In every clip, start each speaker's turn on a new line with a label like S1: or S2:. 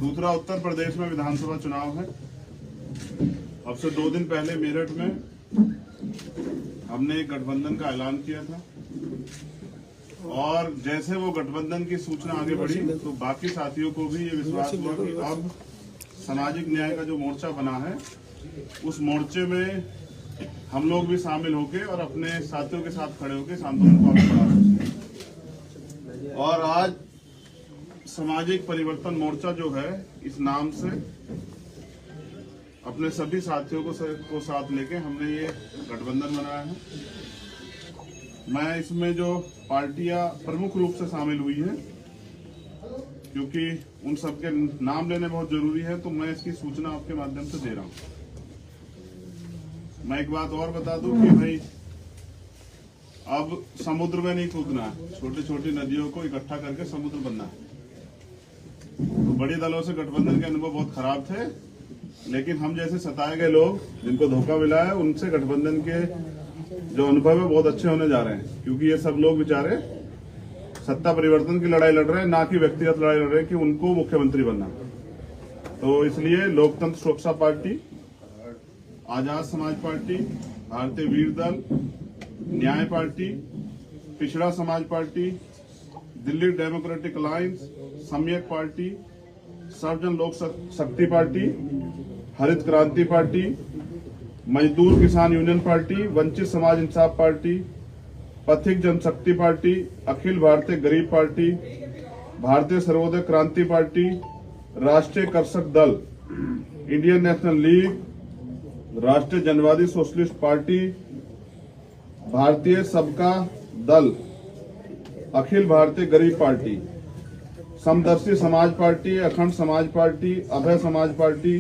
S1: दूसरा, उत्तर प्रदेश में विधानसभा चुनाव है। अब से 2 दिन पहले मेरठ में हमने एक गठबंधन का ऐलान किया था और जैसे वो गठबंधन की सूचना आगे बढ़ी तो बाकी साथियों को भी ये विश्वास हुआ कि अब सामाजिक न्याय का जो मोर्चा बना है उस मोर्चे में हम लोग भी शामिल होके और अपने साथियों के साथ खड़े होके इस आंदोलन को आगे बढ़ा सकते हैं। और आज सामाजिक परिवर्तन मोर्चा जो है, इस नाम से अपने सभी साथियों को साथ लेके हमने ये गठबंधन बनाया है। मैं इसमें जो पार्टियां प्रमुख रूप से शामिल हुई हैं, क्योंकि उन सबके नाम लेने बहुत जरूरी है, तो मैं इसकी सूचना आपके माध्यम से दे रहा हूं। मैं एक बात और बता दूं कि भाई अब समुद्र में नहीं कूदना है, छोटी छोटी नदियों को इकट्ठा करके समुद्र बनना है। तो बड़े दलों से गठबंधन के अनुभव बहुत खराब थे, लेकिन हम जैसे सताए गए लोग जिनको धोखा मिला है, उनसे गठबंधन के जो अनुभव है बहुत अच्छे होने जा रहे हैं। क्योंकि ये सब लोग बेचारे सत्ता परिवर्तन की लड़ाई लड़ रहे हैं, ना कि व्यक्तिगत लड़ाई लड़ रहे हैं कि उनको मुख्यमंत्री बनना। तो इसलिए लोकतंत्र सुरक्षा पार्टी, आजाद समाज पार्टी, भारतीय वीर दल, न्याय पार्टी, पिछड़ा समाज पार्टी, दिल्ली डेमोक्रेटिक अलायंस, सम्यक पार्टी, सर्वजन लोक शक्ति पार्टी, हरित क्रांति पार्टी, मजदूर किसान यूनियन पार्टी, वंचित समाज इंसाफ पार्टी, पथिक जनशक्ति पार्टी, अखिल भारतीय गरीब पार्टी, भारतीय सर्वोदय क्रांति पार्टी, राष्ट्रीय कर्षक दल, इंडियन नेशनल लीग, राष्ट्रीय जनवादी सोशलिस्ट पार्टी, भारतीय सबका दल, अखिल भारतीय गरीब पार्टी, समदर्शी समाज पार्टी, अखंड समाज पार्टी, अभय समाज party,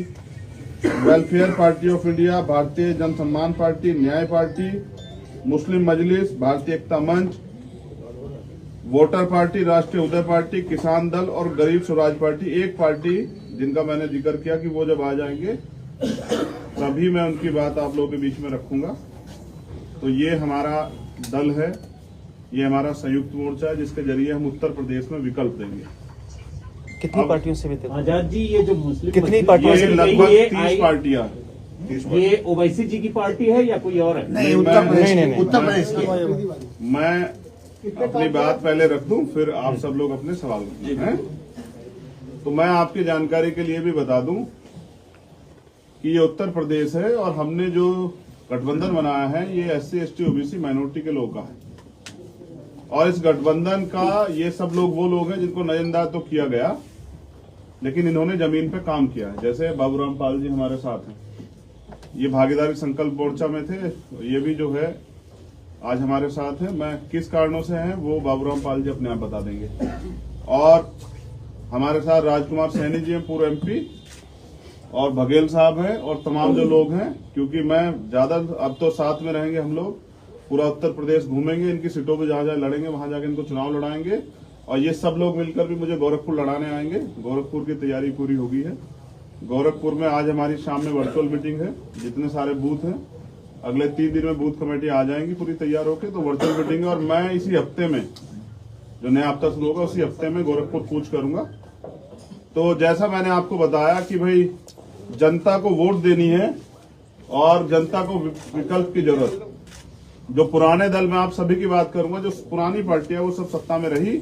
S1: welfare party of India, भारतीय जन सम्मान पार्टी, न्याय पार्टी, मुस्लिम मजलिस, भारतीय एकता मंच, वोटर पार्टी, राष्ट्रीय उदय पार्टी, किसान दल और गरीब स्वराज पार्टी। एक पार्टी जिनका मैंने जिक्र किया कि वो जब आ जाएंगे तभी मैं उनकी बात आप लोगों के बीच में रखूंगा। तो ये हमारा दल है, ये हमारा संयुक्त मोर्चा है, जिसके जरिए हम उत्तर प्रदेश में विकल्प देंगे।
S2: कितनी पार्टियों से मिलते हैं?
S3: आजाद जी, ये जो मुस्लिम
S2: कितनी पार्टियों से?
S1: लगभग 30 पार्टियां।
S3: ये ओवैसी जी की पार्टी है या कोई और है?
S1: नहीं, उत्तर प्रदेश की। मैं अपनी बात पहले रख दूं, फिर आप सब लोग अपने सवाल रखें। तो मैं आपकी जानकारी के लिए भी बता दूं कि ये उत्तर प्रदेश है और हमने जो गठबंधन बनाया है ये SC ST OBC माइनॉरिटी के लोग का है। और इस गठबंधन का ये सब लोग वो लोग हैं जिनको नजरअंदाज तो किया गया, लेकिन इन्होंने जमीन पे काम किया है। जैसे बाबूराम पाल जी हमारे साथ हैं, ये भागीदारी संकल्प मोर्चा में थे, ये भी जो है आज हमारे साथ हैं। मैं किस कारणों से हैं वो बाबूराम पाल जी अपने आप बता देंगे। और हमारे साथ राजकुमार सैनी जी हैं, पूर्व MP, और बघेल साहब हैं, और तमाम जो लोग हैं। क्योंकि मैं ज्यादा अब तो साथ में रहेंगे, हम लोग पूरा उत्तर प्रदेश घूमेंगे, इनकी सीटों पे जहां जहां लड़ेंगे वहां जाके इनको चुनाव लड़ाएंगे। और ये सब लोग मिलकर भी मुझे गोरखपुर लड़ाने आएंगे। गोरखपुर की तैयारी पूरी हो गई है। गोरखपुर में आज हमारी शाम में वर्चुअल मीटिंग है, जितने सारे बूथ हैं अगले 3 दिन में बूथ कमेटी आ जाएंगी पूरी तैयार होकर। तो वर्चुअल मीटिंग है और मैं इसी हफ्ते में, जो नया हफ्ता शुरू होगा उसी हफ्ते में गोरखपुर कूच करूंगा। तो जैसा मैंने आपको बताया कि भाई जनता को वोट देनी है और जनता को विकल्प की जरूरत। जो पुराने दल में आप सभी की बात करूंगा, जो पुरानी पार्टियां वो सब सत्ता में रही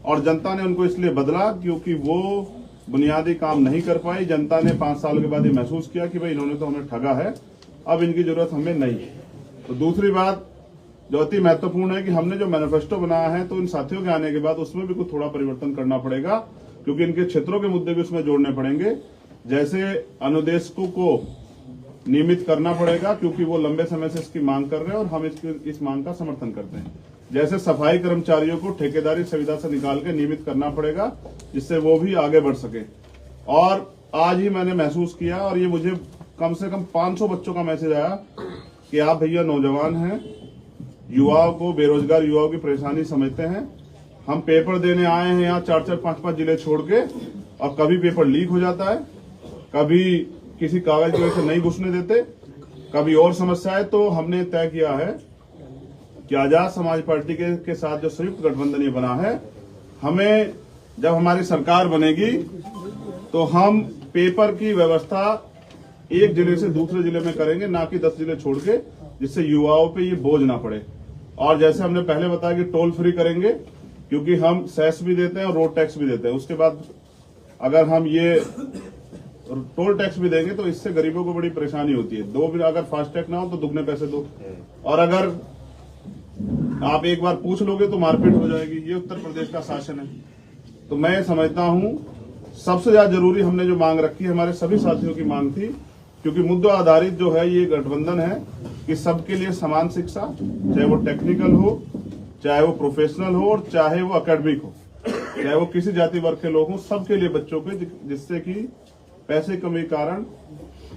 S1: और जनता ने उनको इसलिए बदला क्योंकि वो बुनियादी काम नहीं कर पाई। जनता ने 5 साल के बाद ये महसूस किया कि भाई इन्होंने तो हमें ठगा है, अब इनकी जरूरत हमें नहीं है। तो दूसरी बात जो अति महत्वपूर्ण है कि हमने जो मैनिफेस्टो बनाया है, तो इन साथियों के आने के बाद उसमें भी कुछ थोड़ा परिवर्तन करना पड़ेगा, क्योंकि इनके क्षेत्रों के मुद्दे भी उसमें जोड़ने पड़ेंगे। जैसे अनुदेशकों को नियमित करना पड़ेगा, क्योंकि वो लंबे समय से इसकी मांग कर रहे हैं और हम इस मांग का समर्थन करते हैं। जैसे सफाई कर्मचारियों को ठेकेदारी सुविधा से निकाल के नियमित करना पड़ेगा, जिससे वो भी आगे बढ़ सके। और आज ही मैंने महसूस किया, और ये मुझे कम से कम 500 बच्चों का मैसेज आया कि आप भैया नौजवान हैं, युवाओं को, बेरोजगार युवाओं की परेशानी समझते हैं। हम पेपर देने आए हैं यहाँ 4-4, 5-5 जिले छोड़ के, और कभी पेपर लीक हो जाता है, कभी किसी कागज की वजह से नहीं घुसने देते, कभी और समस्या है। तो हमने तय किया है कि आजाद समाज पार्टी के साथ जो संयुक्त गठबंधन ये बना है, हमें जब हमारी सरकार बनेगी तो हम पेपर की व्यवस्था एक जिले से दूसरे जिले में करेंगे, ना कि 10 जिले छोड़ के, जिससे युवाओं पे ये बोझ ना पड़े। और जैसे हमने पहले बताया कि टोल फ्री करेंगे, क्योंकि हम सेस भी देते हैं और रोड टैक्स भी देते हैं। उसके बाद अगर हम ये टोल टैक्स भी देंगे तो इससे गरीबों को बड़ी परेशानी होती है। दो भी अगर फास्टैग ना हो तो दुगने पैसे दो, और अगर आप एक बार पूछ लोगे तो मारपीट हो जाएगी। ये उत्तर प्रदेश का शासन है। तो मैं समझता हूं सबसे ज्यादा जरूरी हमने जो मांग रखी है, हमारे सभी साथियों की मांग थी, क्योंकि मुद्दा आधारित जो है ये गठबंधन है कि सबके लिए समान शिक्षा, चाहे वो टेक्निकल हो, चाहे वो प्रोफेशनल हो, और चाहे वो एकेडमिक हो, चाहे वो किसी जाति वर्ग के लोग हों, सबके लिए बच्चों के, जिससे कि पैसे कमी के कारण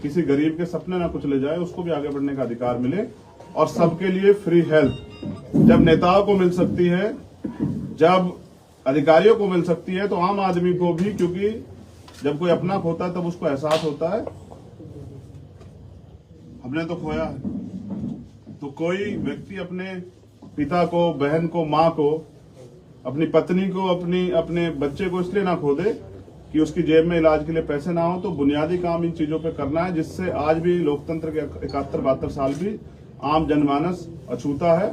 S1: किसी गरीब के सपने ना कुचले जाए, उसको भी आगे बढ़ने का अधिकार मिले। और सबके लिए फ्री हेल्थ जब नेताओं को मिल सकती है, जब अधिकारियों को मिल सकती है, तो आम आदमी को भी, क्योंकि जब कोई अपना खोता है तब उसको एहसास होता है हमने तो खोया है। तो कोई व्यक्ति अपने पिता को, बहन को, माँ को, अपनी पत्नी को, अपने बच्चे को इसलिए ना खो दे कि उसकी जेब में इलाज के लिए पैसे ना हो। तो बुनियादी काम इन चीजों पे करना है, जिससे आज भी लोकतंत्र के 71-72 साल भी आम जनमानस अछूता है।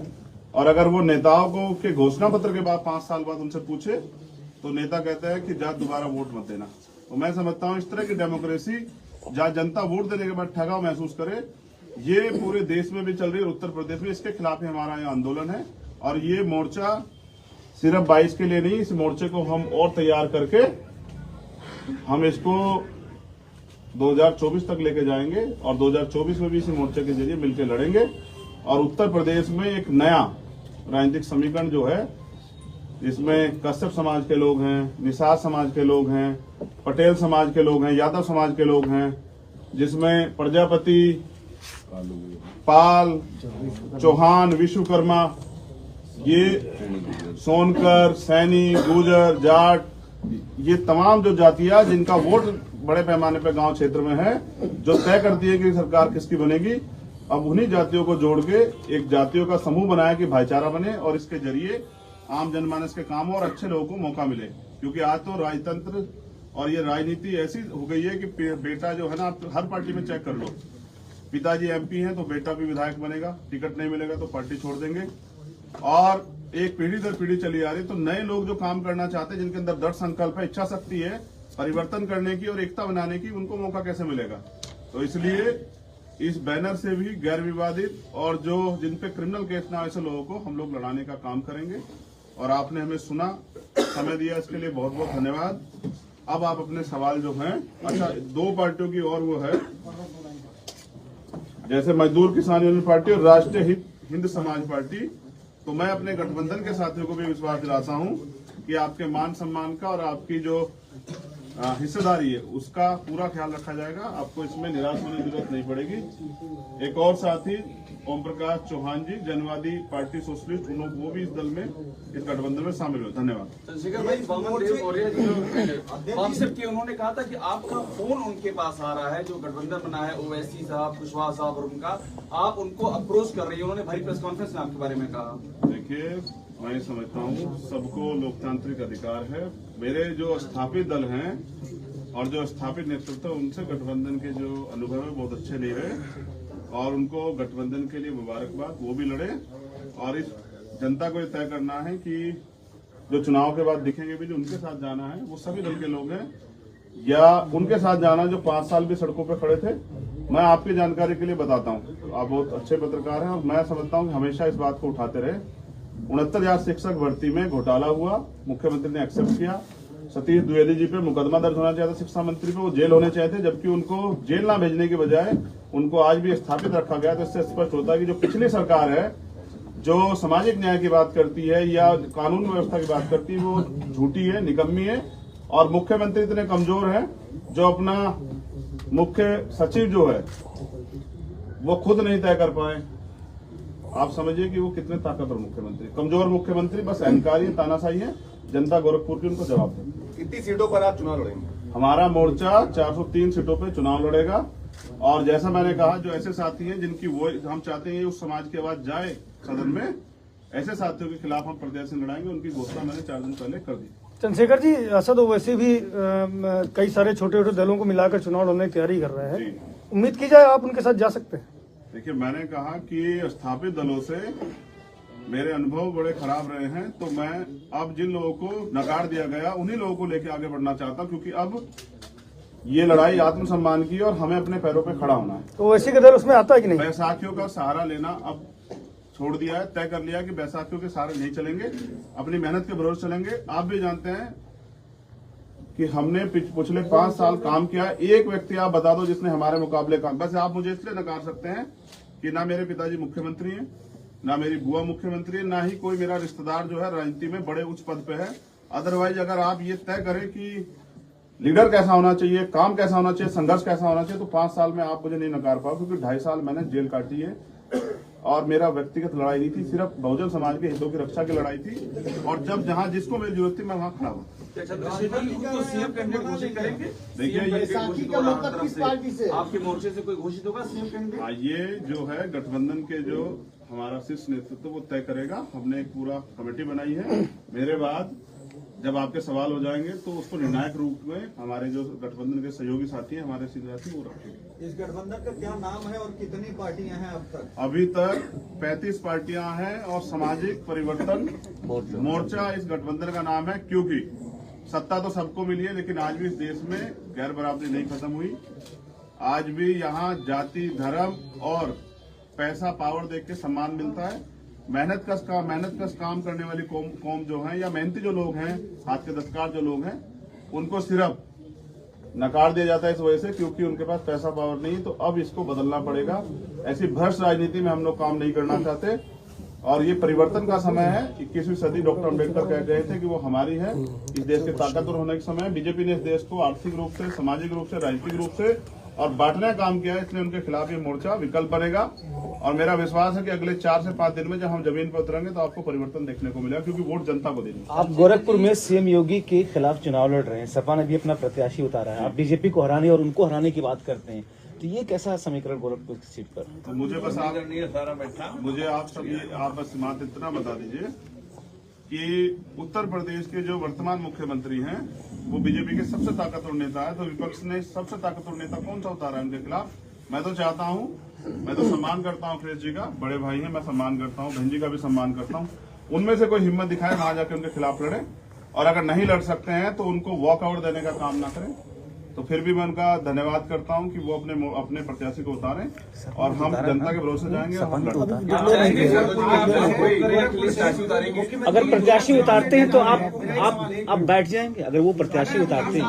S1: और अगर वो नेताओं को के घोषणा पत्र के बाद 5 साल बाद उनसे पूछे तो नेता कहता है कि जा दोबारा वोट मत देना। तो मैं समझता हूँ इस तरह की डेमोक्रेसी, जहाँ जनता वोट देने के बाद ठगाव महसूस करे, ये पूरे देश में भी चल रही है, उत्तर प्रदेश में। इसके खिलाफ ही हमारा यह आंदोलन है। और ये मोर्चा सिर्फ 22 के लिए नहीं, इस मोर्चे को हम और तैयार करके हम इसको 2024 तक लेके जाएंगे, और 2024 में भी इसी मोर्चे के जरिए मिलकर लड़ेंगे। और उत्तर प्रदेश में एक नया राजनीतिक समीकरण जो है, इसमें कश्यप समाज के लोग हैं, निषाद समाज के लोग हैं, पटेल समाज के लोग हैं, यादव समाज के लोग हैं, जिसमें प्रजापति, पाल, चौहान, विश्वकर्मा, ये सोनकर, सैनी, गुर्जर, जाट, ये तमाम जो जातियां जिनका वोट बड़े पैमाने पर गांव क्षेत्र में है, जो तय करती है कि सरकार किसकी बनेगी, अब उन्हीं जातियों को जोड़ के एक जातियों का समूह बनाया कि भाईचारा बने, और इसके जरिए आम जनमानस के काम और अच्छे लोगों को मौका मिले। क्योंकि आज तो राजतंत्र और ये राजनीति ऐसी हो गई है कि बेटा जो है ना, आप हर पार्टी में चेक कर लो, पिताजी एमपी हैं तो बेटा भी विधायक बनेगा, टिकट नहीं मिलेगा तो पार्टी छोड़ देंगे। और एक पीढ़ी दर पीढ़ी चली आ रही। तो नए लोग जो काम करना चाहते हैं, जिनके अंदर दृढ़ संकल्प है, इच्छा शक्ति है परिवर्तन करने की और एकता बनाने की, उनको मौका कैसे मिलेगा। तो इसलिए इस बैनर से भी गैर विवादित और जो जिन पे क्रिमिनल केस ना ऐसे लोगों को हम लोग लड़ाने का काम करेंगे। और आपने हमें सुना, समय दिया, इसके लिए बहुत बहुत धन्यवाद। अब आप अपने सवाल जो हैं, अच्छा 2 पार्टियों की और वो है, जैसे मजदूर किसान यूनियन पार्टी और राष्ट्रीय हिंद समाज पार्टी। तो मैं अपने गठबंधन के साथियों को भी विश्वास दिलाता हूं कि आपके मान सम्मान का और आपकी जो हिस्सेदारी है उसका पूरा ख्याल रखा जाएगा। आपको इसमें निराश होने की जरूरत नहीं पड़ेगी। एक और साथी ओम प्रकाश चौहान जी, जनवादी पार्टी सोशलिस्ट, वो भी इस दल में, इस गठबंधन में शामिल हुए। धन्यवाद।
S4: चंद्रशेखर भाई, वामनदेव मौर्य जी कॉन्सेप्ट की उन्होंने कहा था कि आपका फोन उनके पास आ रहा है, जो गठबंधन बना है, ओवैसी साहब, कुशवाहा साहब और उनका, आप उनको अप्रोच कर रही है। उन्होंने भारी प्रेस कॉन्फ्रेंस में आपके बारे में कहा।
S1: देखिए, मैं समझता हूँ सबको लोकतांत्रिक अधिकार है। मेरे जो स्थापित दल हैं और जो स्थापित नेतृत्व, उनसे गठबंधन के जो अनुभव है बहुत अच्छे नहीं रहे, और उनको गठबंधन के लिए मुबारकबाद, वो भी लड़े। और इस जनता को ये तय करना है कि जो चुनाव के बाद दिखेंगे भी, जो उनके साथ जाना है वो सभी दल के लोग हैं, या उनके साथ जाना जो 5 साल भी सड़कों पर खड़े थे। मैं आपकी जानकारी के लिए बताता हूँ, आप बहुत अच्छे पत्रकार हैं, और मैं समझता हूँ कि हमेशा इस बात को उठाते रहे। 69,000 शिक्षक भर्ती में घोटाला हुआ, मुख्यमंत्री ने एक्सेप्ट किया। सतीश द्विवेदी जी पे मुकदमा दर्ज होना चाहिए था, शिक्षा मंत्री पे, वो जेल होने चाहिए थे, जबकि उनको जेल ना भेजने के बजाय उनको आज भी स्थापित रखा गया। तो इससे स्पष्ट होता है कि जो पिछली सरकार है, जो सामाजिक न्याय की बात करती है या कानून व्यवस्था की बात करती है, वो झूठी है, निकम्मी है। और मुख्यमंत्री इतने कमजोर हैं, जो अपना मुख्य सचिव जो है वो खुद नहीं तय कर पाए। आप समझिए कि वो कितने ताकतवर मुख्यमंत्री, कमजोर मुख्यमंत्री, बस अहंकारी, तानाशाही है। जनता गोरखपुर की उनको जवाब दे।
S4: कितनी सीटों पर आप चुनाव लड़ेंगे?
S1: हमारा मोर्चा 403 सीटों पे चुनाव लड़ेगा। और जैसा मैंने कहा, जो ऐसे साथी हैं जिनकी वो हम चाहते हैं उस समाज की आवाज जाए सदन में, ऐसे साथियों के खिलाफ हम प्रदर्शन लड़ाएंगे। उनकी घोषणा मैंने 4 दिन पहले कर दी।
S5: चंद्रशेखर जी, असद ओवैसी भी कई सारे छोटे छोटे दलों को मिलाकर चुनाव लड़ने की तैयारी कर रहे हैं।
S1: जी।
S5: उम्मीद की जाए आप उनके साथ जा सकते हैं?
S1: देखिए, मैंने कहा कि स्थापित दलों से मेरे अनुभव बड़े खराब रहे हैं, तो मैं अब जिन लोगों को नकार दिया गया उन्हीं लोगों को लेकर आगे बढ़ना चाहता हूं, क्योंकि अब ये लड़ाई आत्मसम्मान की और हमें अपने पैरों पे खड़ा होना है।
S5: तो ओवैसी का दल उसमें आता है कि नहीं?
S1: बैसाखियों का सहारा लेना अब छोड़ दिया है, तय कर लिया कि बैसाखियों के सहारे नहीं चलेंगे, अपनी मेहनत के भरोसे चलेंगे। आप भी जानते हैं कि हमने पिछले 5 साल काम किया। एक व्यक्ति आप बता दो जिसने हमारे मुकाबले काम। बस आप मुझे इसलिए नकार सकते हैं कि ना मेरे पिताजी मुख्यमंत्री हैं, ना मेरी बुआ मुख्यमंत्री है, ना ही कोई मेरा रिश्तेदार जो है राजनीति में बड़े उच्च पद पे है। अदरवाइज अगर आप ये तय करें कि लीडर कैसा होना चाहिए, काम कैसा होना चाहिए, संघर्ष कैसा होना चाहिए, तो 5 साल में आप मुझे नहीं नकार पाओ, क्योंकि 2.5 साल मैंने जेल काटी है और मेरा व्यक्तिगत लड़ाई नहीं थी, सिर्फ बहुजन समाज के हितों की रक्षा की लड़ाई थी। और जब जहां जिसको मेरी जरूरत थी मैं वहां खड़ा हूँ।
S4: चंद्रशेखर जी को सीएम कैंडिडेट घोषित करेंगे?
S1: देखिए, ये
S4: आपके मोर्चे से कोई घोषित होगा सीएम कैंडिडेट?
S1: ये जो है गठबंधन के जो हमारा शीर्ष नेतृत्व वो तय करेगा। हमने एक पूरा कमेटी बनाई है। मेरे बाद जब आपके सवाल हो जाएंगे तो उसको निर्णायक रूप में हमारे जो गठबंधन के सहयोगी साथी हैं, हमारे सीनियर साथी, वो रखेंगे।
S6: इस गठबंधन का क्या नाम है और कितनी पार्टियां हैं अब तक?
S1: अभी तक 35 पार्टियां हैं और सामाजिक परिवर्तन मोर्चा इस गठबंधन का नाम है, क्योंकि सत्ता तो सबको मिली है, लेकिन आज भी इस देश में गैर बराबरी नहीं खत्म हुई। आज भी यहाँ जाति, धर्म और पैसा, पावर देख के सम्मान मिलता है। मेहनत कश काम करने वाली कौम जो है, या मेहनती जो लोग हैं, हाथ के दस्तकार जो लोग हैं, उनको सिर्फ नकार दिया जाता है इस वजह से क्योंकि उनके पास पैसा, पावर नहीं। तो अब इसको बदलना पड़ेगा। ऐसी भ्रष्ट राजनीति में हम लोग काम नहीं करना चाहते और ये परिवर्तन का समय है। 21वीं सदी डॉक्टर अम्बेडकर कह गए थे कि वो हमारी है। इस देश के ताकतवर होने के समय बीजेपी ने इस देश को आर्थिक रूप से, सामाजिक रूप से, राजनीतिक रूप से और बांटने का काम किया है, इसलिए उनके खिलाफ ये मोर्चा विकल्प बनेगा। और मेरा विश्वास है कि अगले 4 से 5 दिन में जब हम जमीन पर उतरेंगे तो आपको परिवर्तन देखने को मिलेगा, क्योंकि वोट जनता को देनी।
S2: आप गोरखपुर में सीएम योगी के खिलाफ चुनाव लड़ रहे हैं, सपा ने भी अपना प्रत्याशी उतारा है, आप बीजेपी को हराने और उनको हराने की बात करते हैं, तो ये कैसा समीकरण गोरखपुर की सीट पर?
S1: तो मुझे बस आप बस मात्र इतना बता दीजिए कि उत्तर प्रदेश के जो वर्तमान मुख्यमंत्री हैं वो बीजेपी के सबसे ताकतवर नेता है, तो विपक्ष ने सबसे ताकतवर नेता कौन सा उतारा है उनके खिलाफ? मैं तो चाहता हूं, मैं तो सम्मान करता हूं अखिलेश जी का, बड़े भाई हैं, मैं सम्मान करता हूं, बहन जी का भी सम्मान करता हूं। उनमें से कोई हिम्मत दिखाए वहां जाके उनके खिलाफ लड़े, और अगर नहीं लड़ सकते हैं तो उनको वॉकआउट देने का काम ना करें। तो फिर भी मैं उनका धन्यवाद करता हूं कि वो अपने प्रत्याशी को उतारें और हम जनता के भरोसे जाएंगे और हम
S2: अगर प्रत्याशी उतारते हैं तो आप बैठ जाएंगे, अगर वो प्रत्याशी उतारते हैं?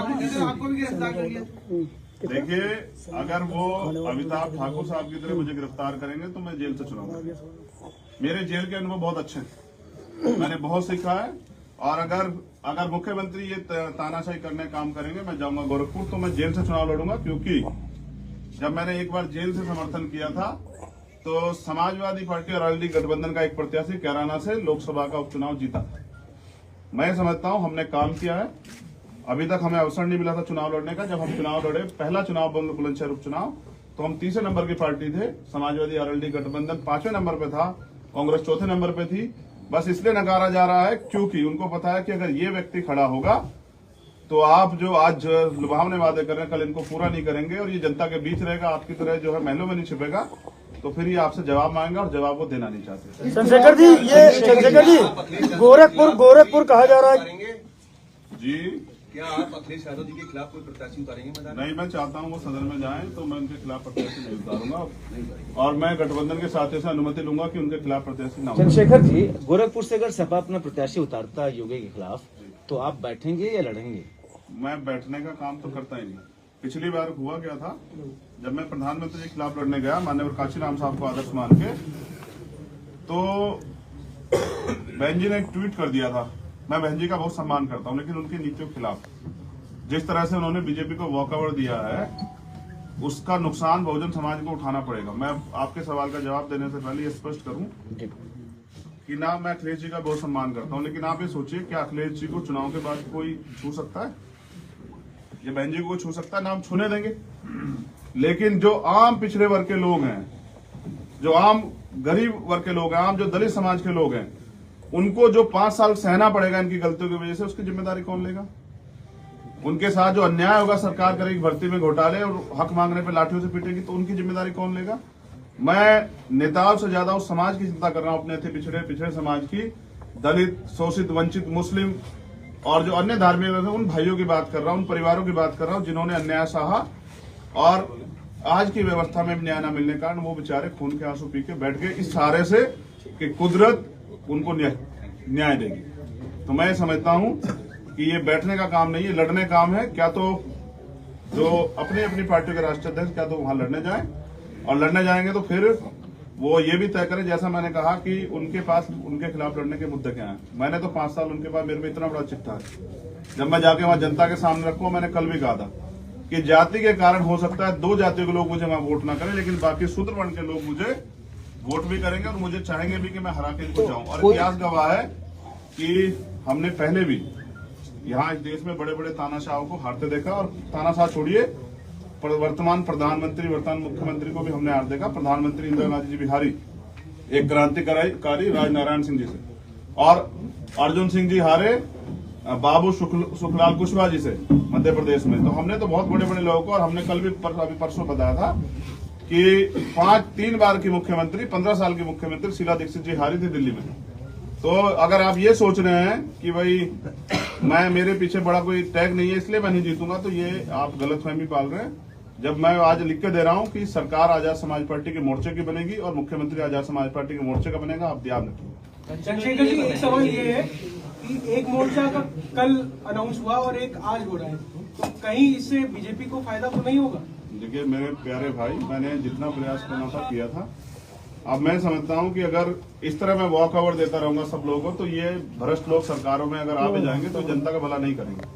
S1: देखिए, अगर वो अमिताभ ठाकुर साहब की तरह मुझे गिरफ्तार करेंगे तो मैं जेल से चुनाऊंगा। मेरे जेल के अनुभव बहुत अच्छे हैं, मैंने बहुत सीखा है। और अगर मुख्यमंत्री ये तानाशाही करने का काम करेंगे, मैं जाऊंगा गोरखपुर तो मैं जेल से चुनाव लड़ूंगा, क्योंकि जब मैंने एक बार जेल से समर्थन किया था तो समाजवादी पार्टी और आरएलडी गठबंधन का एक प्रत्याशी कैराना से लोकसभा का उपचुनाव जीता था। मैं समझता हूं हमने काम किया है। अभी तक हमें अवसर नहीं मिला था चुनाव लड़ने का। जब हम चुनाव लड़े, पहला चुनाव बुलंदशहर उपचुनाव, तो हम 3 नंबर की पार्टी थे, समाजवादी आरएलडी गठबंधन 5वें नंबर पे था, कांग्रेस 4थे नंबर पे थी। बस इसलिए नकारा जा रहा है क्योंकि उनको पता है कि अगर ये व्यक्ति खड़ा होगा तो आप जो आज लुभावने वादे कर रहे हैं कल इनको पूरा नहीं करेंगे, और ये जनता के बीच रहेगा, आपकी तरह जो है महलों में नहीं छिपेगा, तो फिर ये आपसे जवाब मांगेगा और जवाब वो देना नहीं चाहते।
S5: चंद्रशेखर जी गोरखपुर कहा जा रहा है
S1: जी,
S6: क्या आप अखिलेश यादव जी के खिलाफ कोई प्रत्याशी उतारेंगे मैदान?
S1: नहीं, मैं चाहता हूं वो सदन में जाएं तो मैं उनके खिलाफ प्रत्याशी नहीं उतारूंगा, और मैं गठबंधन के साथियों से अनुमति लूंगा कि उनके खिलाफ प्रत्याशी ना हो।
S2: चंद्रशेखर जी, गोरखपुर से अगर सपा अपना प्रत्याशी उतारता है योगी के खिलाफ, तो आप बैठेंगे या लड़ेंगे?
S1: मैं बैठने का काम तो करता ही नहीं। पिछली बार हुआ क्या था, जब मैं प्रधानमंत्री जी के खिलाफ लड़ने गया, माननीय काशीराम साहब को आदर्श मान के, तो बहन जी ने एक ट्वीट कर दिया था। मैं बहन जी का बहुत सम्मान करता हूं, लेकिन उनकी नीतियों के खिलाफ जिस तरह से उन्होंने बीजेपी को वॉकआउट दिया है, उसका नुकसान बहुजन समाज को उठाना पड़ेगा। मैं आपके सवाल का जवाब देने से पहले ये स्पष्ट करूं कि ना मैं अखिलेश जी का बहुत सम्मान करता हूं, लेकिन आप ये सोचिए, क्या अखिलेश जी को चुनाव के बाद कोई छू सकता है? ये बहन जी को छू सकता है? ना हम छूने देंगे। लेकिन जो आम पिछड़े वर्ग के लोग हैं, जो आम गरीब वर्ग के लोग हैं, आम जो दलित समाज के लोग हैं, उनको जो 5 साल सहना पड़ेगा इनकी गलतियों की वजह से, उसकी जिम्मेदारी कौन लेगा? उनके साथ जो अन्याय होगा, सरकार करेगी भर्ती में घोटाले और हक मांगने पे लाठियों से पीटेगी, तो उनकी जिम्मेदारी कौन लेगा? मैं नेताओं से ज्यादा उस समाज की चिंता कर रहा हूं, अपने पिछड़े समाज की, दलित, शोषित, वंचित, मुस्लिम और जो अन्य धार्मिक हैं, उन भाइयों की बात कर रहा हूं, उन परिवारों की बात कर रहा हूं जिन्होंने अन्याय सहा और आज की व्यवस्था में न्याय न मिलने के कारण वो बेचारे खून के आंसू पी के बैठ गए इस सहारे से कि कुदरत उनको न्याय देगी। तो मैं समझता हूं कि ये बैठने का काम नहीं है, लड़ने का काम है। क्या तो जो अपनी अपनी पार्टी के राष्ट्रीय अध्यक्ष क्या तो वहां लड़ने जाएं, और लड़ने जाएंगे तो फिर वो ये भी तय करें, जैसा मैंने कहा कि उनके पास उनके खिलाफ लड़ने के मुद्दे क्या हैं। मैंने तो 5 साल उनके पास, मेरे में इतना बड़ा चिट्ठा है, जब मैं जाके वहां जनता के सामने रखूं, मैंने कल भी कहा था कि जाति के कारण हो सकता है 2 जातियों के लोग मुझे वहां वोट ना करें, लेकिन बाकी शूद्र वर्ण के लोग मुझे वोट भी करेंगे और मुझे चाहेंगे भी कि मैं हरा के इनको जाऊं। और इतिहास गवाह है कि हमने पहले भी यहाँ इस देश में बड़े बड़े तानाशाहों को हारते देखा, और तानाशाह छोड़िए, वर्तमान प्रधानमंत्री, वर्तमान मुख्यमंत्री को भी हमने हार देखा। प्रधानमंत्री इंदिरा गांधी जी भी हारी एक क्रांतिकारी राजनारायण सिंह जी से, और अर्जुन सिंह जी हारे बाबू सुखलाल कुशवाहा जी से मध्य प्रदेश में। तो हमने तो बहुत बड़े बड़े लोगों को, और हमने कल भी अभी परसों बताया था कि 3 बार की मुख्यमंत्री, 15 साल की मुख्यमंत्री शीला दीक्षित जी हारी थी दिल्ली में। तो अगर आप ये सोच रहे हैं कि भाई मेरे पीछे बड़ा कोई टैग नहीं है इसलिए मैं नहीं जीतूंगा, तो ये आप गलतफहमी पाल रहे हैं। जब मैं आज लिख के दे रहा हूं कि सरकार आजाद समाज पार्टी के मोर्चे की बनेगी और मुख्यमंत्री आजाद समाज पार्टी के मोर्चे का बनेगा, आप ध्यान रखिए।
S7: चंद्रशेखर जी, एक सवाल ये है कि एक मोर्चा का कल अनाउंस हुआ और एक आज हो रहा है, तो कहीं इससे बीजेपी को फायदा तो नहीं होगा?
S1: देखिए मेरे प्यारे भाई, मैंने जितना प्रयास करना था किया था। अब मैं समझता हूं कि अगर इस तरह मैं वॉक ओवर देता रहूंगा सब लोगों को, तो ये भ्रष्ट लोग सरकारों में अगर आ भी जाएंगे तो जनता का भला नहीं करेंगे।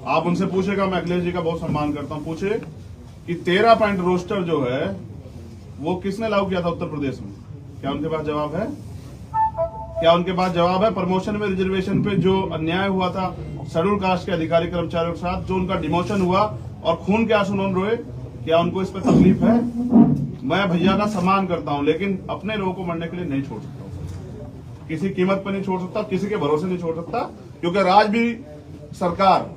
S1: आप उनसे पूछेगा, मैं अखिलेश जी का बहुत सम्मान करता हूं, पूछे कि 13 पॉइंट रोस्टर जो है वो किसने लागू किया था उत्तर प्रदेश में? क्या उनके पास जवाब है? क्या उनके पास जवाब है? प्रमोशन में रिजर्वेशन पे जो अन्याय हुआ था शेड्यूल कास्ट के अधिकारी कर्मचारियों के साथ, जो उनका डिमोशन हुआ और खून के आंसू उन्होंने रोए, क्या उनको इस पर तकलीफ है? मैं भैया का सम्मान करता हूं, लेकिन अपने लोगों को मरने के लिए नहीं छोड़ सकता, किसी कीमत पर नहीं छोड़ सकता, किसी के भरोसे नहीं छोड़ सकता, क्योंकि आज भी सरकार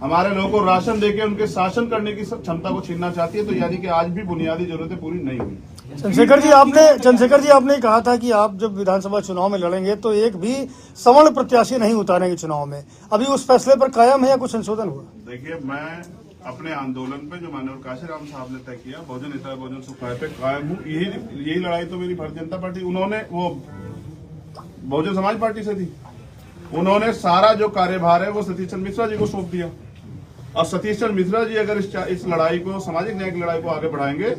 S1: हमारे लोगों को राशन देके उनके शासन करने की क्षमता को छीनना चाहती है। तो यानी कि आज भी बुनियादी जरूरतें पूरी नहीं हुई।
S5: चंद्रशेखर जी आपने कहा था कि आप जब विधानसभा चुनाव में लड़ेंगे तो एक भी सवर्ण प्रत्याशी नहीं उतारेंगे चुनाव में। अभी उस फैसले पर कायम है या कुछ संशोधन हुआ?
S1: देखिए, मैं अपने आंदोलन पे जो माननीय काशीराम साहब ने तय किया, बहुजन हिताय बहुजन सुखाय पे कायम हूँ। यही लड़ाई तो मेरी भारतीय जनता पार्टी, उन्होंने वो बहुजन समाज पार्टी से थी, उन्होंने सारा जो कार्यभार है वो सतीश चंद्र मिश्रा जी को सौंप दिया। और सतीश चंद्र मिश्रा जी अगर इस लड़ाई को, सामाजिक न्याय की लड़ाई को आगे बढ़ाएंगे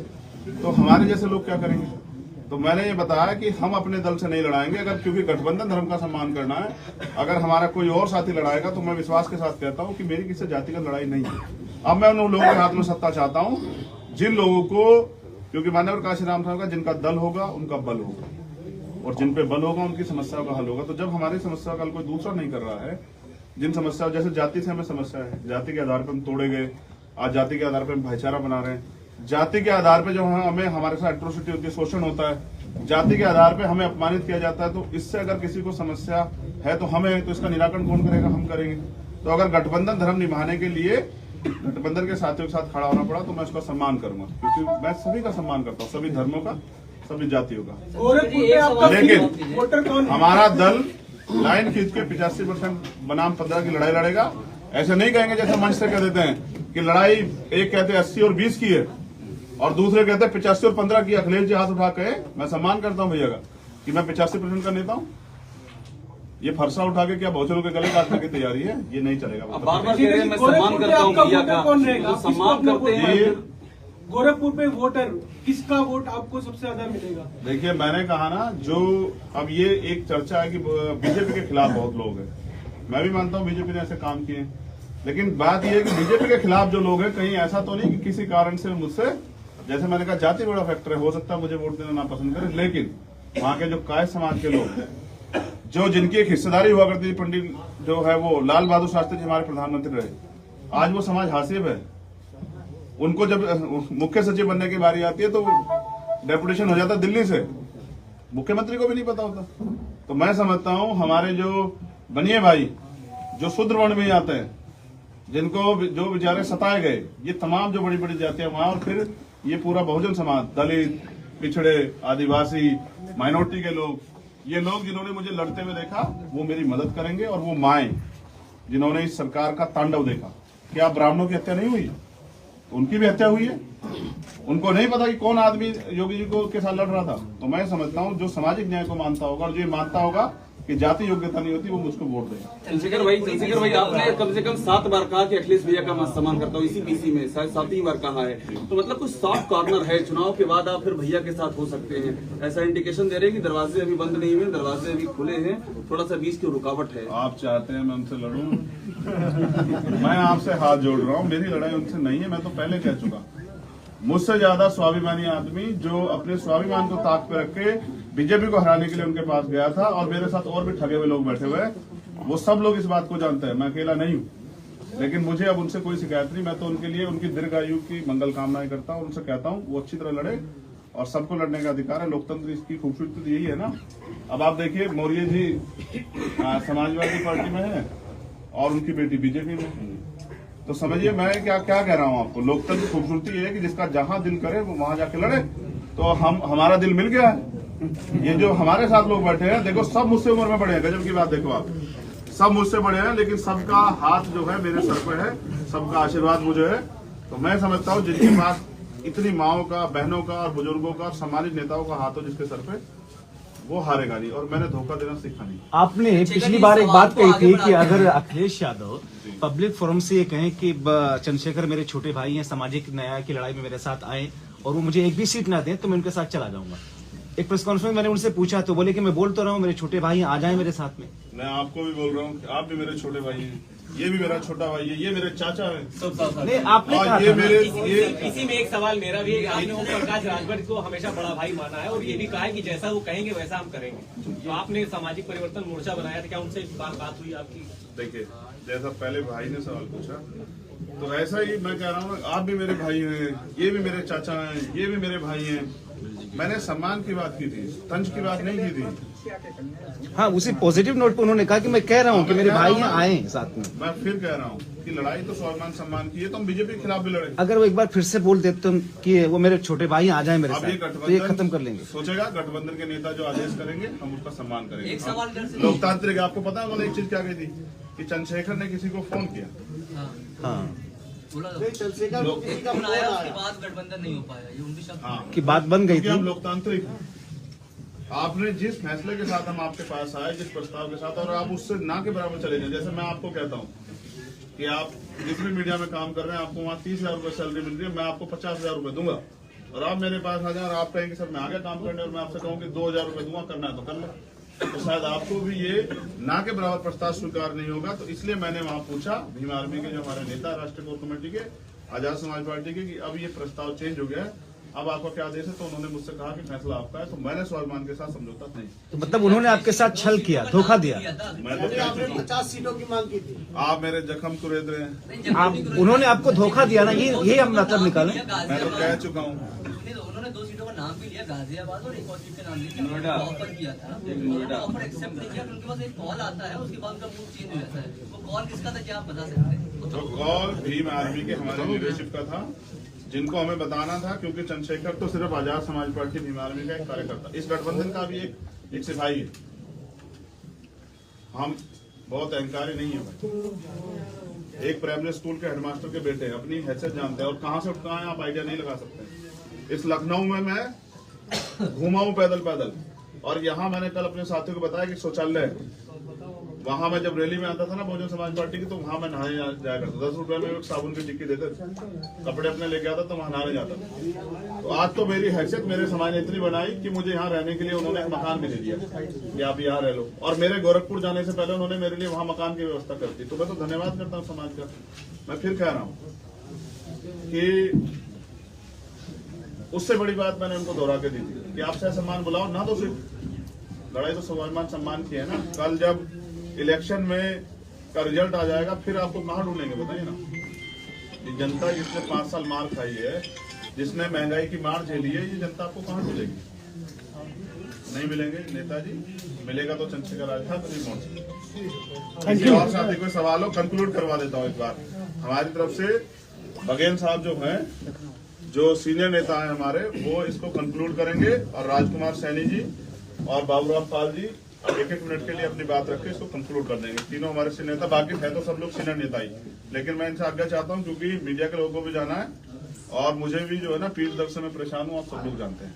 S1: तो हमारे जैसे लोग क्या करेंगे? तो मैंने ये बताया कि हम अपने दल से नहीं लड़ाएंगे, अगर क्योंकि गठबंधन धर्म का सम्मान करना है। अगर हमारा कोई और साथी लड़ाएगा तो मैं विश्वास के साथ कहता हूं कि मेरी किसी जातिगत लड़ाई नहीं है। अब मैं उन लोगों के हाथ में सत्ता चाहता हूं जिन लोगों को, क्योंकि माननीय काशीराम साहब का जिनका दल होगा उनका बल होगा, और जिन पे बल होगा उनकी समस्याओं का हल होगा। तो जब हमारी समस्या का हल कोई दूसरा नहीं कर रहा है, जिन समस्या, जैसे जाति से हमें समस्या है, जाति के आधार पर हम तोड़े गए, आज जाति के आधार पर हम भाईचारा बना रहे हैं, जाति के आधार पर जो हमें हमारे साथ एट्रोसिटी होती है, शोषण होता है, जाति के आधार पर हमें अपमानित किया जाता है, तो इससे अगर किसी को समस्या है तो हमें, तो इसका निराकरण कौन करेगा? हम करेंगे। तो अगर गठबंधन धर्म निभाने के लिए गठबंधन के साथियों के साथ खड़ा होना पड़ा तो मैं उसका सम्मान करूंगा, क्योंकि मैं सभी का सम्मान करता हूँ, सभी धर्मों का, सभी जातियों का। लेकिन हमारा दल लाइन खींच के 85% बनाम 15 की लड़ाई लड़ेगा। ऐसे नहीं कहेंगे जैसे मंच से कह देते हैं कि लड़ाई, एक कहते हैं 80 और 20 की है और दूसरे कहते हैं 85 और 15 की। अखिलेश जी हाथ उठा के, मैं सम्मान करता हूं भैया का कि मैं 85% का नेता हूं। ये फरसा उठा के क्या बहुजनों के गले काटने की तैयारी है? ये नहीं चलेगा।
S4: बार-बार कह रहे हैं मैं सम्मान करता हूं भैया का, तो सम्मान करते हैं।
S7: गोरखपुर पे वोटर, किसका वोट आपको सबसे ज्यादा मिलेगा?
S1: देखिए, मैंने कहा ना, जो अब ये एक चर्चा है कि बीजेपी के खिलाफ बहुत लोग हैं, मैं भी मानता हूं बीजेपी ने ऐसे काम किए, लेकिन बात यह है कि बीजेपी के खिलाफ जो लोग हैं, कहीं ऐसा तो नहीं कि किसी कारण से मुझसे, जैसे मैंने कहा, जाति बड़ा फैक्टर है, हो सकता है मुझे वोट देना ना पसंद करें, लेकिन वहां के जो कायस्थ समाज के लोग, जो जिनकी एक हिस्सेदारी हुआ करती थी, पंडित जो है वो लाल बहादुर शास्त्री जी हमारे प्रधानमंत्री रहे, आज वो समाज हासिब है। उनको जब मुख्य सचिव बनने की बारी आती है तो डेपुटेशन हो जाता दिल्ली से, मुख्यमंत्री को भी नहीं पता होता। तो मैं समझता हूं हमारे जो बनिए भाई जो शूद्र वर्ण में आते हैं, जिनको जो बेचारे सताए गए, ये तमाम जो बड़ी बड़ी जातियां वहां, और फिर ये पूरा बहुजन समाज, दलित, पिछड़े, आदिवासी, माइनॉरिटी के लोग, ये लोग जिन्होंने मुझे लड़ते हुए देखा वो मेरी मदद करेंगे। और वो माएं जिन्होंने इस सरकार का तांडव देखा, क्या ब्राह्मणों की हत्या नहीं हुई? उनकी भी हत्या हुई है। उनको नहीं पता कि कौन आदमी योगी जी को के साथ लड़ रहा था। तो मैं समझता हूं जो सामाजिक न्याय को मानता होगा और जो ये मानता होगा कि जाति योग्यता नहीं होती, वो मुझको वोट देगा।
S4: चंद्रशेखर भाई आपने कम से कम 7 बार कहा कि अखिलेश भैया का मैं सम्मान करता हूँ, इसी बीसी में शायद 7वीं बार कहा है। तो मतलब कुछ सॉफ्ट कॉर्नर है, चुनाव के बाद आप फिर भैया के साथ हो सकते हैं, ऐसा इंडिकेशन दे रहे हैं कि दरवाजे अभी बंद नहीं हुए, दरवाजे अभी खुले हैं, थोड़ा सा बीच की रुकावट है।
S1: आप चाहते हैं मैं उनसे लड़ूं? मैं आपसे हाथ जोड़ रहा हूं, मेरी लड़ाई उनसे नहीं है। मैं तो पहले कह चुका, मुझसे ज्यादा स्वाभिमानी आदमी जो अपने स्वाभिमान को ताक पे रख के बीजेपी को हराने के लिए उनके पास गया था, और मेरे साथ और भी ठगे हुए लोग बैठे हुए हैं, वो सब लोग इस बात को जानते हैं, मैं अकेला नहीं हूं। लेकिन मुझे अब उनसे कोई शिकायत नहीं। मैं तो उनके लिए उनकी दीर्घायु की मंगल कामनाएं करता हूं, उनसे कहता हूं वो अच्छी तरह लड़े, और सबको लड़ने का अधिकार है। लोकतंत्र इसकी खूबसूरती तो यही है ना। अब आप देखिए मौर्य जी समाजवादी पार्टी में है और उनकी बेटी बीजेपी में, तो समझिए मैं क्या क्या कह रहा हूं आपको। लोकतंत्र की खूबसूरती है कि जिसका जहां दिल करे वो वहां जाके लड़े। तो हमारा दिल मिल गया है। ये जो हमारे साथ लोग बैठे हैं, देखो सब मुझसे उम्र में बड़े हैं, गजब की बात देखो आप, सब मुझसे बड़े हैं, लेकिन सबका हाथ जो है मेरे सर पे है, सबका आशीर्वाद मुझे है। तो मैं समझता हूँ जिनके पास इतनी माओं का, बहनों का और बुजुर्गों का और सम्मानित नेताओं का हाथ हो जिसके सर पे, वो हारेगा नहीं। और मैंने धोखा देना सीखा नहीं।
S2: आपने पिछली बार एक बात कही थी कि अगर अखिलेश यादव पब्लिक फोरम से ये कहें कि चंद्रशेखर मेरे छोटे भाई हैं, सामाजिक न्याय की लड़ाई में मेरे साथ आए और वो मुझे एक भी सीट ना दें तो मैं उनके साथ चला जाऊंगा। एक प्रेस कॉन्फ्रेंस में मैंने उनसे पूछा तो बोले कि मैं बोल तो रहा हूँ मेरे छोटे भाई आ जाएं मेरे साथ में।
S1: मैं आपको भी बोल रहा हूँ कि आप भी मेरे छोटे भाई हैं, ये भी मेरा छोटा भाई है, ये मेरे चाचा है।
S2: नहीं आपने कहा
S1: ये
S2: था
S1: मेरे
S8: इसी में एक सवाल मेरा भी है कि आपने ओम प्रकाश राजभर को हमेशा बड़ा भाई माना है और ये भी कहा है कि जैसा वो कहेंगे वैसा हम करेंगे। तो आपने सामाजिक परिवर्तन मोर्चा बनाया था, क्या उनसे बात हुई आपकी?
S1: देखिए जैसा पहले भाई ने सवाल पूछा, तो ऐसा ही मैं कह रहा हूँ आप भी मेरे भाई हैं, ये भी मेरे चाचा हैं, ये भी मेरे भाई हैं। मैंने सम्मान की बात की थी, तंज की बात नहीं की थी।
S2: हाँ, उसी पॉजिटिव नोट पे उन्होंने कहा कि मैं कह रहा हूँ कि मेरे भाई हैं आए साथ में।
S1: मैं फिर कह रहा हूँ कि लड़ाई तो स्वाभिमान सम्मान की है, तो हम बीजेपी के खिलाफ भी लड़े।
S2: अगर वो एक बार फिर से बोल देते तो कि वो मेरे छोटे भाई आ जाए मेरे
S1: अब ये
S2: साथ तो ये खत्म कर
S1: गठबंधन
S2: लेंगे।
S1: सोचेगा, गठबंधन के नेता जो आदेश करेंगे हम उसका सम्मान करेंगे। लोकतांत्रिक, आपको पता है उन्होंने एक चीज क्या कही थी कि चंद्रशेखर ने किसी को फोन किया।
S2: हाँ,
S8: गठबंधन नहीं हो पाया, ये उनकी शब्द
S1: हाँ,
S2: की बात बन गई
S1: क्योंकि हम
S2: थी।
S1: लोकतांत्रिक हैं। आपने जिस फैसले के साथ हम आपके पास आए, जिस प्रस्ताव के साथ, और आप उससे ना के बराबर चले जाए। जैसे मैं आपको कहता हूँ कि आप जिस भी मीडिया में काम कर रहे हैं, आपको वहाँ 30,000 रुपए सैलरी मिल रही है, मैं आपको 50,000 रुपए दूंगा, और आप मेरे पास आ जाए और आप कहेंगे सर मैं आगे काम करने, और मैं आपसे कहूँ कि 2,000 रुपए दूंगा, करना है तो कर लो, तो शायद आपको भी ये ना के बराबर प्रस्ताव स्वीकार नहीं होगा। तो इसलिए मैंने वहाँ पूछा भीम आर्मी के जो हमारे नेता राष्ट्रीय कोर कमेटी के, आजाद समाज पार्टी के, कि अब ये प्रस्ताव चेंज हो गया है, अब आपका क्या आदेश है? तो उन्होंने मुझसे कहा कि फैसला आपका है। तो मैंने स्वाभिमान के साथ समझौता नहीं।
S2: तो मतलब उन्होंने आपके साथ छल किया, धोखा दिया।
S1: मैं तो कह चुका हूं।
S7: 50 सीटों की मांग की थी।
S1: आप मेरे जख्म कुरेद रहे हैं।
S2: आप उन्होंने आपको धोखा दिया ना, ये हम मतलब निकालें।
S1: मैं तो कह चुका हूँ।
S8: उन्होंने 2 सीटों का नाम भी लिया, गाजियाबाद और एक और सीट का नाम लिया, ऑफर किया था, उन्होंने ऑफर एक्सेप्ट नहीं किया। उनके पास एक कॉल आता है, उसके बाद उनका मूड चेंज हो जाता है। वो कॉल किसका था, क्या आप बता सकते हैं?
S1: तो कॉल भीम आर्मी के हमारे लीडरशिप का था, जिनको हमें बताना था, क्योंकि चंद्रशेखर तो सिर्फ आजाद समाज पार्टी भीम आर्मी का एक कार्यकर्ता, इस गठबंधन का भी एक सिपाही है। हम बहुत अहंकारी नहीं है भाई। एक प्राइमरी स्कूल के हेडमास्टर के बेटे अपनी हैसियत जानते हैं, और कहां से उठता है आप आइडिया नहीं लगा सकते। इस लखनऊ में मैं घूमा हूं पैदल पैदल, और यहाँ मैंने कल अपने साथियों को बताया कि शौचालय है, वहां मैं जब रैली में आता था ना बहुजन समाज पार्टी की, तो वहां मैं नहाने जाया करता। 10 रुपए में एक साबुन की टिक्की देते थे, कपड़े अपने लेके आता तो वहां नहाने जाता था। तो आज तो मेरी हैसियत मेरे समाज ने इतनी बनाई कि मुझे यहाँ रहने के लिए उन्होंने एक मकान भी दे दिया कि आप यहाँ रह लो, और मेरे गोरखपुर जाने से पहले उन्होंने मेरे लिए वहां मकान की व्यवस्था कर दी। तो मैं तो धन्यवाद करता हूँ समाज का। मैं फिर कह रहा हूँ कि उससे बड़ी बात मैंने उनको दोहरा के दी थी कि आप सम्मान बुलाओ ना, तो सिर्फ लड़ाई तो स्वाभिमान सम्मान की है ना। कल जब इलेक्शन में का रिजल्ट आ जाएगा, फिर आपको कहाँ ढूंढेंगे बताइए ना। ये जनता जिसने 5 साल मार खाई है, जिसने महंगाई की मार झेली है, ये जनता आपको कहाँ ढूंढेगी? नहीं मिलेंगे नेताजी, मिलेगा तो चंद्रशेखर आजाद नहीं मोर्चा।
S5: थैंक
S1: किसी
S5: यू।
S1: और साथी कोई सवाल हो, कंक्लूड करवा देता हूँ एक बार। हमारी तरफ से बघेल साहब जो हैं, जो सीनियर नेता हैं हमारे, वो इसको कंक्लूड करेंगे और राजकुमार सैनी जी और बाबूराम पाल जी अब 1-1 मिनट के लिए अपनी बात रख के इसको कंक्लूड कर देंगे। तीनों हमारे सीनियर नेता, बाकी है तो सब लोग सीनियर नेता ही, लेकिन मैं इनसे आज्ञा चाहता हूँ क्योंकि मीडिया के लोगों को भी जाना है और मुझे भी जो है ना पीठ दर्द से मैं परेशान हूँ, आप सब लोग जानते हैं।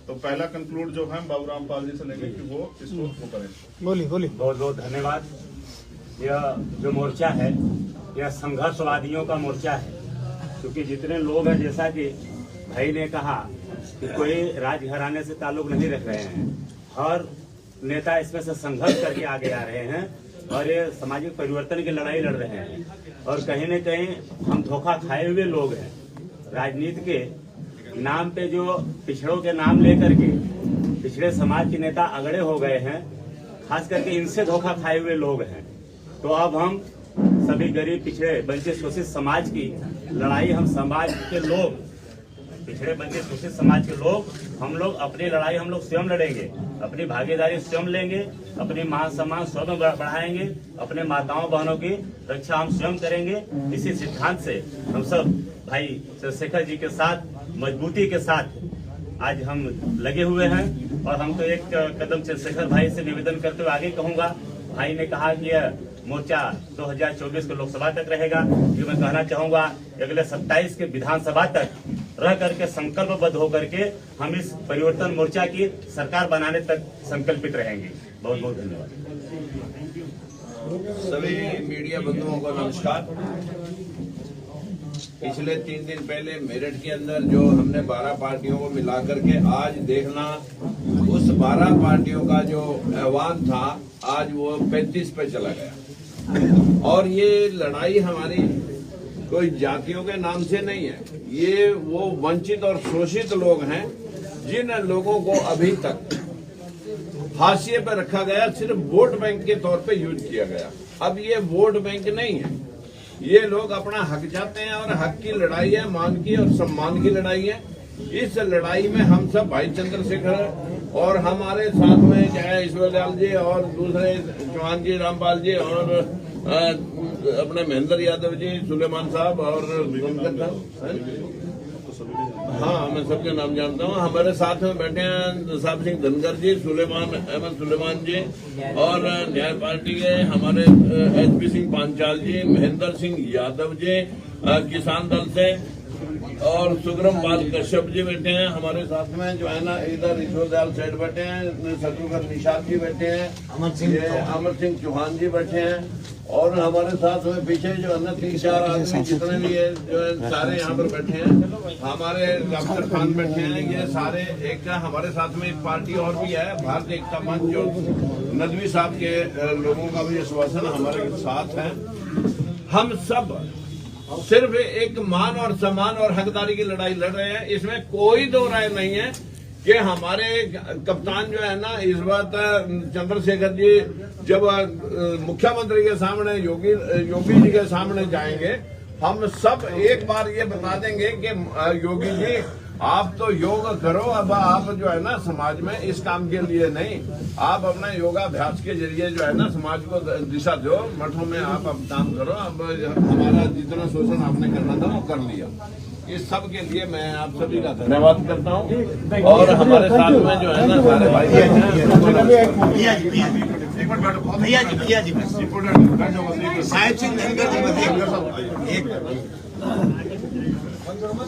S1: तो पहला कंक्लूड जो है बाबूराम पाल जी से लेंगे कि वो इसको वो करें।
S5: बोलिए बोलिए।
S3: बहुत बहुत धन्यवाद। यह जो मोर्चा है यह संघर्षवादियों का मोर्चा है, क्योंकि जितने लोग हैं, जैसा कि भाई ने कहा कि कोई राजघराने से ताल्लुक नहीं रख रहे हैं, हर नेता इसमें से संघर्ष करके आगे आ रहे हैं और ये सामाजिक परिवर्तन की लड़ाई लड़ रहे हैं। और कहीं न कहीं हम धोखा खाए हुए लोग हैं। राजनीति के नाम पे जो पिछड़ों के नाम लेकर के पिछड़े समाज के नेता अगड़े हो गए हैं, खास करके इनसे धोखा खाए हुए लोग हैं। तो अब हम सभी गरीब, पिछड़े, वंचित, शोषित समाज की लड़ाई, हम समाज के लोग, पिछड़े, वंचित, शोषित समाज के लोग, हम लोग अपनी लड़ाई हम लोग स्वयं लड़ेंगे, अपनी भागीदारी स्वयं लेंगे, अपनी मान सम्मान स्वयं बढ़ाएंगे, अपने माताओं बहनों की रक्षा हम स्वयं करेंगे। इसी सिद्धांत से हम सब भाई चंद्रशेखर जी के साथ मजबूती के साथ आज हम लगे हुए हैं। और हम तो एक कदम चंद्रशेखर भाई से निवेदन करते हुए आगे कहूंगा, भाई ने कहा कि यह मोर्चा 2024 के लोकसभा तक रहेगा, ये मैं कहना चाहूंगा अगले 27 के विधानसभा तक रह करके संकल्पबद्ध होकर के हम इस परिवर्तन मोर्चा की सरकार बनाने तक संकल्पित रहेंगे। बहुत बहुत धन्यवाद।
S9: सभी मीडिया बंधुओं को नमस्कार। पिछले 3 दिन पहले मेरठ के अंदर जो हमने 12 पार्टियों को मिलाकर के आज देखना, उस 12 पार्टियों का जो ऐवान था आज वो 35 पे चला गया। और ये लड़ाई हमारी कोई जातियों के नाम से नहीं है, ये वो वंचित और शोषित लोग हैं जिन लोगों को अभी तक हाशिए पर रखा गया, सिर्फ वोट बैंक के तौर पे यूज किया गया। अब ये वोट बैंक नहीं है, ये लोग अपना हक चाहते हैं और हक की लड़ाई है, मान की और सम्मान की लड़ाई है। इस लड़ाई में हम सब भाई चंद्रशेखर और हमारे साथ में चाहे ईश्वरलाल जी और दूसरे चौहान जी, रामपाल जी और अपने महेंद्र यादव जी, सुलेमान साहब और हाँ, मैं सबके नाम जानता हूँ। हमारे साथ में बैठे हैं साहब सिंह धनगर जी, अहमद सुलेमान जी और न्याय पार्टी के हमारे HP सिंह पांचाल जी, महेंद्र सिंह यादव जी किसान दल से, और सुग्रम पाल कश्यप जी बैठे हैं हमारे साथ में, जो है ना इधर ईश्वरदयाल सेठ बैठे हैं, शत्रुघ्न निषाद जी बैठे हैं, अमर सिंह चौहान जी बैठे हैं, और हमारे साथ में पीछे जो है ना 3-4 आदमी जितने भी है जो है सारे यहाँ पर बैठे हैं। हमारे डॉक्टर खान बैठे हैं, ये सारे एक हमारे साथ में एक पार्टी और भी है, भारतीय एकता मंच, जो नदवी साहब के लोगों का भी आश्वासन हमारे साथ है। हम सब सिर्फ एक मान और सम्मान और हकदारी की लड़ाई लड़ रहे हैं, इसमें कोई दो राय नहीं है कि हमारे कप्तान जो है ना, इस बात चंद्रशेखर जी जब मुख्यमंत्री के सामने योगी जी के सामने जाएंगे, हम सब एक बार ये बता देंगे कि योगी जी आप तो योग करो, अब आप जो है ना समाज में इस काम के लिए नहीं, आप अपना योगाभ्यास के जरिए जो है ना समाज को दिशा दो, मठों में आप अब काम करो, अब हमारा जितना शोषण आपने करना था वो कर लिया। इस सब के लिए मैं आप सभी का धन्यवाद करता हूँ। और हमारे साथ में जो है ना सारे भाई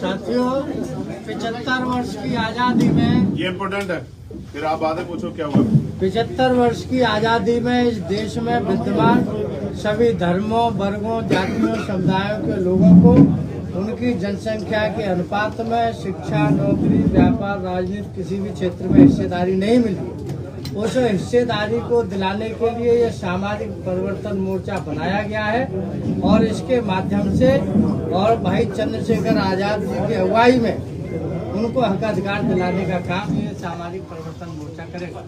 S7: साथियों, 75 वर्ष की आजादी में,
S1: ये इम्पोर्टेंट है, फिर आप बातें पूछो क्या हुआ।
S7: 75 वर्ष की आजादी में इस देश में विद्यमान सभी धर्मों, वर्गों, जातियों, समुदायों के लोगों को उनकी जनसंख्या के अनुपात में शिक्षा, नौकरी, व्यापार, राजनीति किसी भी क्षेत्र में हिस्सेदारी नहीं मिली। उस हिस्सेदारी को दिलाने के लिए ये सामाजिक परिवर्तन मोर्चा बनाया गया है और इसके माध्यम से और भाई चंद्रशेखर आजाद जी की अगुवाई में उनको हक अधिकार दिलाने का काम ये सामाजिक परिवर्तन मोर्चा करेगा।